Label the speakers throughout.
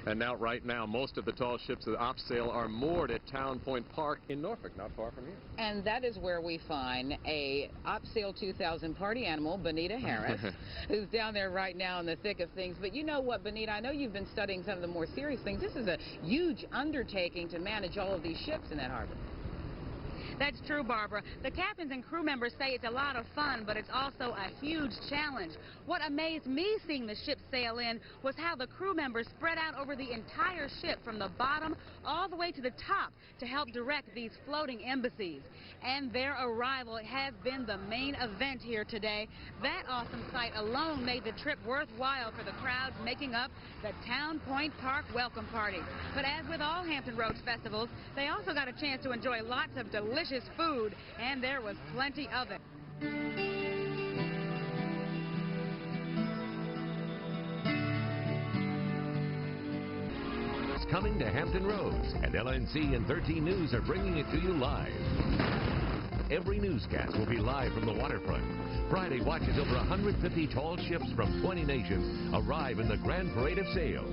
Speaker 1: And now, right now, most of the tall ships of the op sail are moored at Town Point Park in Norfolk, not far from here.
Speaker 2: And that is where we find a op sail 2000 party animal, Bonita Harris, who's down there right now in the thick of things. But you know what, Bonita, I know you've been studying some of the more serious things. This is a huge undertaking to manage all of these ships in that harbor.
Speaker 3: That's true, Barbara. The captains and crew members say it's a lot of fun, but it's also a huge challenge. What amazed me seeing the ship sail in was how the crew members spread out over the entire ship from the bottom all the way to the top to help direct these floating embassies. And their arrival has been the main event here today. That awesome sight alone made the trip worthwhile for the crowds making up the Town Point Park welcome party. But as with all Hampton Roads festivals, they also got a chance to enjoy lots of delicious food, and there was plenty of it.
Speaker 4: It's coming to Hampton Roads, and LNC and 13 News are bringing it to you live. Every newscast will be live from the waterfront. Friday, watch as over 150 tall ships from 20 nations arrive in the Grand Parade of Sail.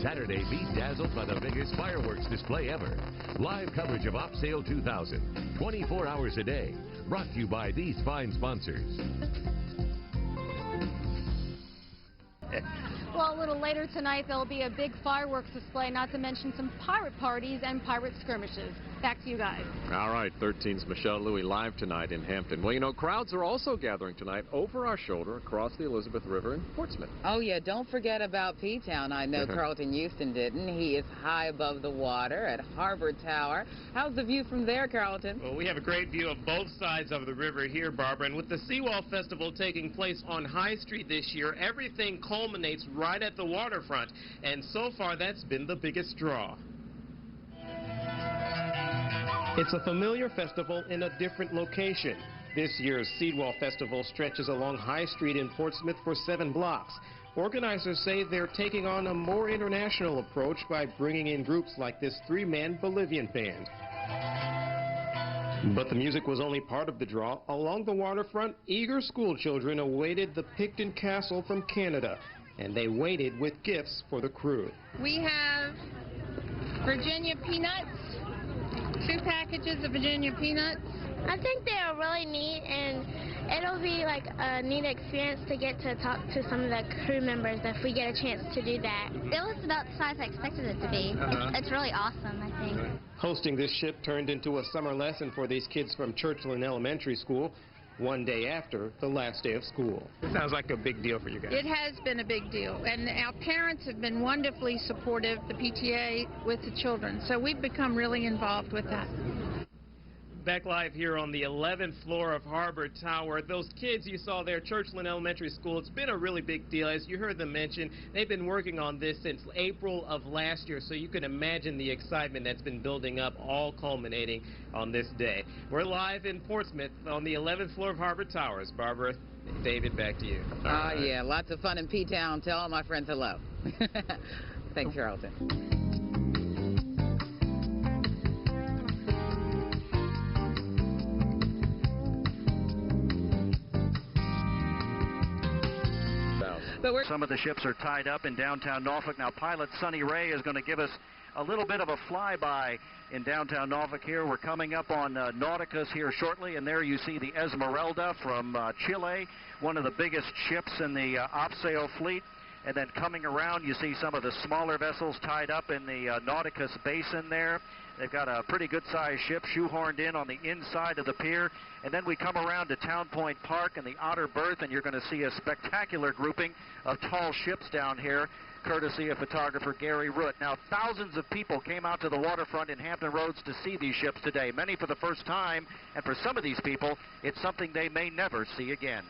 Speaker 4: Saturday, be dazzled by the biggest fireworks display ever. Live coverage of Op Sail 2000, 24 hours a day. Brought to you by these fine sponsors.
Speaker 5: Well, a little later tonight, there'll be a big fireworks display, not to mention some pirate parties and pirate skirmishes. Back to you guys.
Speaker 1: All right, 13's Michelle Louie live tonight in Hampton. Well, you know, crowds are also gathering tonight over our shoulder across the Elizabeth River in Portsmouth.
Speaker 2: Oh, yeah, don't forget about P-Town. I know Carlton Houston didn't. He is high above the water at Harbor Tower. How's the view from there, Carlton?
Speaker 6: Well, we have a great view of both sides of the river here, Barbara. And with the Seawall Festival taking place on High Street this year, everything culminates right at the waterfront. And so far, that's been the biggest draw. It's a familiar festival in a different location. This year's Seawall Festival stretches along High Street in Portsmouth for 7 blocks. Organizers say they're taking on a more international approach by bringing in groups like this 3-man Bolivian band. But the music was only part of the draw. Along the waterfront, eager school children awaited the Picton Castle from Canada, and they waited with gifts for the crew.
Speaker 7: We have Virginia peanuts. 2 packages of Virginia peanuts.
Speaker 8: I think they are really neat, and it'll be like a neat experience to get to talk to some of the crew members if we get a chance to do that.
Speaker 5: It was about the size I expected it to be. It's really awesome, I think.
Speaker 6: Hosting this ship turned into a summer lesson for these kids from Churchland Elementary School, one day after the last day of school. It sounds like a big deal for you guys.
Speaker 7: It has been a big deal, and our parents have been wonderfully supportive, the PTA, with the children, so we've become really involved with that.
Speaker 6: Back live here on the 11th floor of Harbor Tower. Those kids you saw there, Churchland Elementary School, it's been a really big deal. As you heard them mention, they've been working on this since April of last year, so you can imagine the excitement that's been building up, all culminating on this day. We're live in Portsmouth on the 11th floor of Harbor Towers. Barbara, David, back to you.
Speaker 2: Yeah, lots of fun in P-Town. Tell all my friends hello. Thanks, Carlton.
Speaker 9: Some of the ships are tied up in downtown Norfolk. Now, pilot Sonny Ray is going to give us a little bit of a flyby in downtown Norfolk here. We're coming up on Nauticus here shortly, and there you see the Esmeralda from Chile, one of the biggest ships in the op sail fleet. And then coming around, you see some of the smaller vessels tied up in the Nauticus Basin there. They've got a pretty good-sized ship shoehorned in on the inside of the pier. And then we come around to Town Point Park and the Outer Berth, and you're going to see a spectacular grouping of tall ships down here, courtesy of photographer Gary Root. Now, thousands of people came out to the waterfront in Hampton Roads to see these ships today, many for the first time. And for some of these people, it's something they may never see again.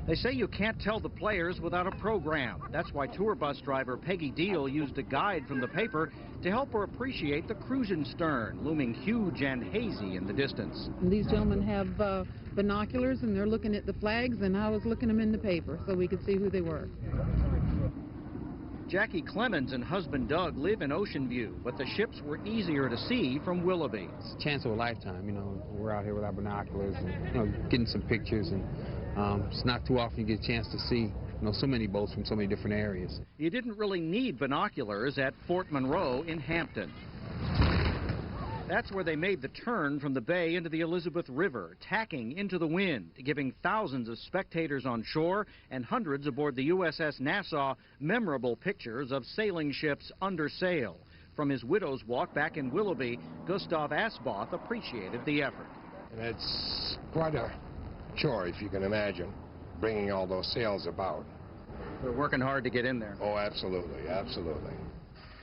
Speaker 10: They say you can't tell the players without a program. That's why tour bus driver Peggy Deal used a guide from the paper to help her appreciate the cruising stern, looming huge and hazy in the distance.
Speaker 11: These gentlemen have binoculars, and they're looking at the flags, and I was looking them in the paper so we could see who they were.
Speaker 10: Jackie Clemens and husband Doug live in Ocean View, but the ships were easier to see from Willoughby.
Speaker 12: It's a chance of a lifetime, you know. We're out here with our binoculars and, you know, getting some pictures, and it's not too often you get a chance to see so many boats from so many different areas.
Speaker 10: You didn't really need binoculars at Fort Monroe in Hampton. That's where they made the turn from the bay into the Elizabeth River, tacking into the wind, giving thousands of spectators on shore and hundreds aboard the USS Nassau memorable pictures of sailing ships under sail. From his widow's walk back in Willoughby, Gustav Asboth appreciated the effort.
Speaker 13: And it's quite a chore, if you can imagine, bringing all those sails about.
Speaker 10: They're working hard to get in there.
Speaker 13: Oh, absolutely, absolutely.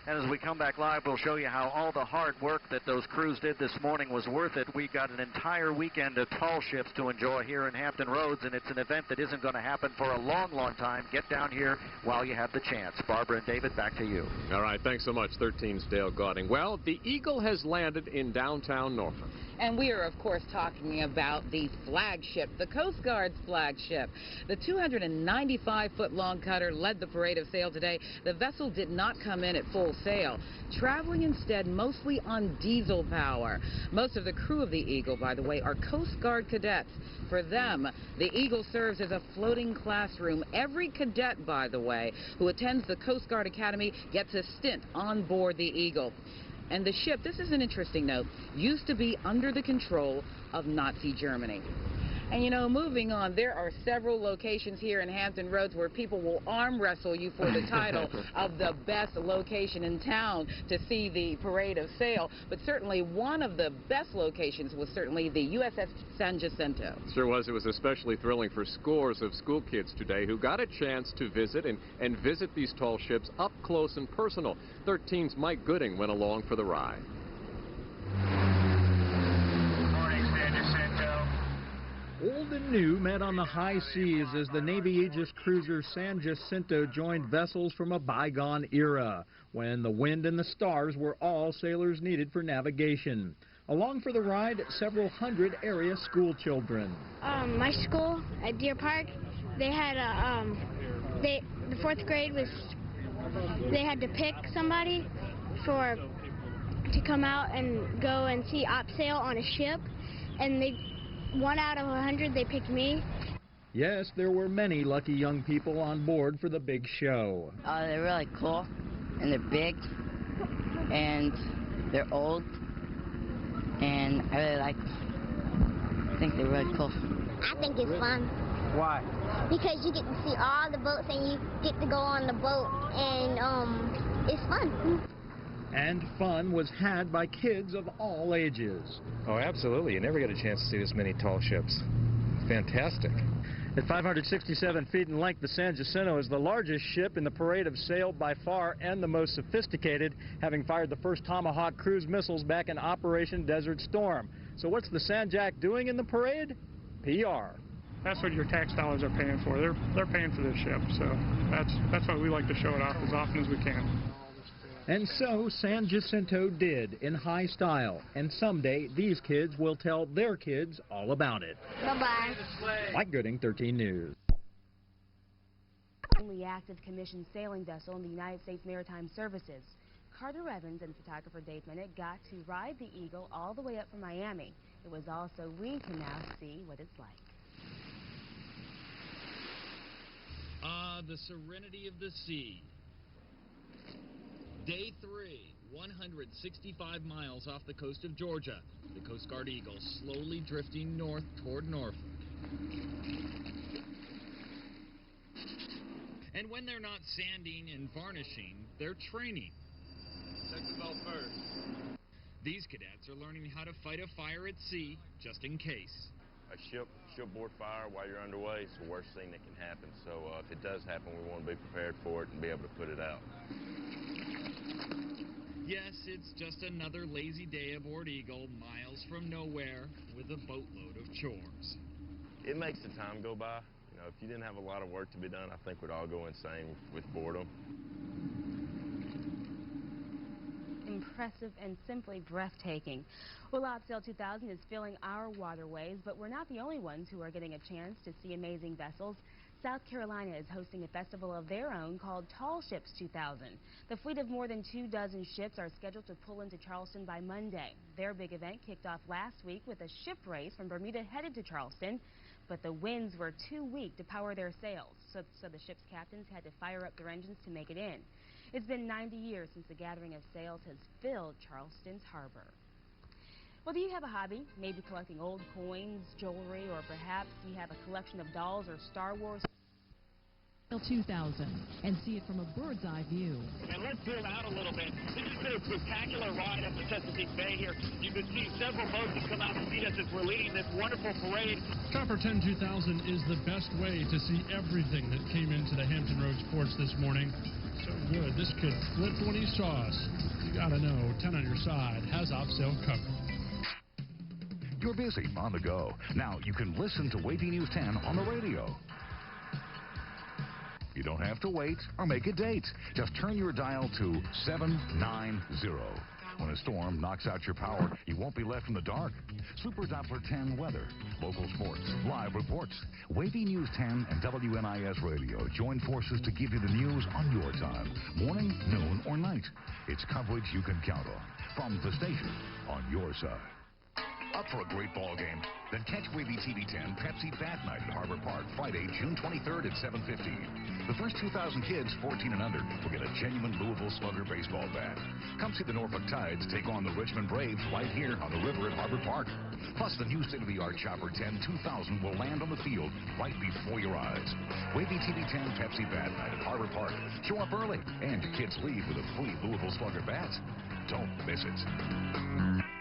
Speaker 9: And as we come back live, we'll show you how all the hard work that those crews did this morning was worth it. We got an entire weekend of tall ships to enjoy here in Hampton Roads, and it's an event that isn't going to happen for a long, long time. Get down here while you have the chance. Barbara and David, back to you.
Speaker 1: All right, thanks so much, 13's Dale Gauding. Well, the Eagle has landed in downtown Norfolk.
Speaker 2: And we are, of course, talking about the flagship, the Coast Guard's flagship. The 295-foot-long cutter led the parade of sail today. The vessel did not come in at full sail, traveling instead mostly on diesel power. Most of the crew of the Eagle, by the way, are Coast Guard cadets. For them, the Eagle serves as a floating classroom. Every cadet, by the way, who attends the Coast Guard Academy gets a stint on board the Eagle. And the ship, this is an interesting note, used to be under the control of Nazi Germany. And, you know, moving on, there are several locations here in Hampton Roads where people will arm wrestle you for the title of the best location in town to see the parade of sail. But certainly one of the best locations was certainly the USS San Jacinto.
Speaker 1: Sure was. It was especially thrilling for scores of school kids today who got a chance to visit and visit these tall ships up close and personal. 13's Mike Gooding went along for the ride.
Speaker 14: Old and new met on the high seas as the Navy Aegis cruiser San Jacinto joined vessels from a bygone era, when the wind and the stars were all sailors needed for navigation. Along for the ride, several hundred area school children.
Speaker 8: My school at Deer Park, they had the fourth grade they had to pick somebody to come out and go and see op sail on a ship, and 1 out of 100, they picked me.
Speaker 14: Yes, there were many lucky young people on board for the big show.
Speaker 15: Oh, they're really cool, and they're big, and they're old, and I really like them. I think they're really cool.
Speaker 8: I think it's fun.
Speaker 14: Why?
Speaker 8: Because you get to see all the boats, and you get to go on the boat, and it's fun.
Speaker 14: And fun was had by kids of all ages.
Speaker 16: Oh, absolutely. You never get a chance to see this many tall ships. Fantastic.
Speaker 14: At 567 feet in length, the San Jacinto is the largest ship in the parade of sail by far and the most sophisticated, having fired the first Tomahawk cruise missiles back in Operation Desert Storm. So what's the San Jac doing in the parade? PR.
Speaker 17: That's what your tax dollars are paying for. They're paying for this ship, so that's why we like to show it off as often as we can.
Speaker 14: And so San Jacinto did, in high style. And someday, these kids will tell their kids all about it.
Speaker 8: Bye-bye.
Speaker 14: Mike Gooding, 13 News.
Speaker 18: Only active commissioned sailing vessel in the United States Maritime Services. Carter Evans and photographer Dave Minnick got to ride the Eagle all the way up from Miami. It was all so we can now see what it's like.
Speaker 19: Ah, the serenity of the sea. Day 3, 165 miles off the coast of Georgia. The Coast Guard Eagle slowly drifting north toward Norfolk. And when they're not sanding and varnishing, they're training. Check the belt first. These cadets are learning how to fight a fire at sea, just in case.
Speaker 20: A shipboard fire while you're underway is the worst thing that can happen. So if it does happen, we want to be prepared for it and be able to put it out.
Speaker 19: Yes, it's just another lazy day aboard Eagle, miles from nowhere, with a boatload of chores.
Speaker 20: It makes the time go by. You know, if you didn't have a lot of work to be done, I think we'd all go insane with boredom.
Speaker 18: Impressive and simply breathtaking. Well, OpSail 2000 is filling our waterways, but we're not the only ones who are getting a chance to see amazing vessels. South Carolina is hosting a festival of their own called Tall Ships 2000. The fleet of more than 24 ships are scheduled to pull into Charleston by Monday. Their big event kicked off last week with a ship race from Bermuda headed to Charleston. but the winds were too weak to power their sails, so the ship's captains had to fire up their engines to make it in. It's been 90 years since the gathering of sails has filled Charleston's harbor. Well, do you have a hobby? Maybe collecting old coins, jewelry, or perhaps you have a collection of dolls or Star Wars.
Speaker 21: 2000 and see it from a bird's eye view.
Speaker 22: And let's zoom out a little bit. This has been a spectacular ride up the Chesapeake Bay here. You can see several boats that come out to meet us as we're leading this wonderful parade.
Speaker 23: Chopper 10 2000 is the best way to see everything that came into the Hampton Roads ports this morning. So good. This could flip when he saw us. You gotta know, 10 on your side has opsail covered.
Speaker 24: You're busy, on the go. Now you can listen to WAVY News 10 on the radio. You don't have to wait or make a date. Just turn your dial to 790. When a storm knocks out your power, you won't be left in the dark. Super Doppler 10 weather, local sports, live reports. WAVY News 10 and WNIS Radio join forces to give you the news on your time, morning, noon, or night. It's coverage you can count on from the station on your side. Up for a great ball game? Then catch WAVY TV 10 Pepsi Bat Night at Harbor Park, Friday, June 23rd at 7:15. The first 2,000 kids 14 and under will get a genuine Louisville Slugger baseball bat. Come see the Norfolk Tides take on the Richmond Braves right here on the river at Harbor Park. Plus, the new state-of-the-art Chopper 10 2000 will land on the field right before your eyes. WAVY TV 10 Pepsi Bat Night at Harbor Park. Show up early, and your kids leave with a free Louisville Slugger bat. Don't miss it.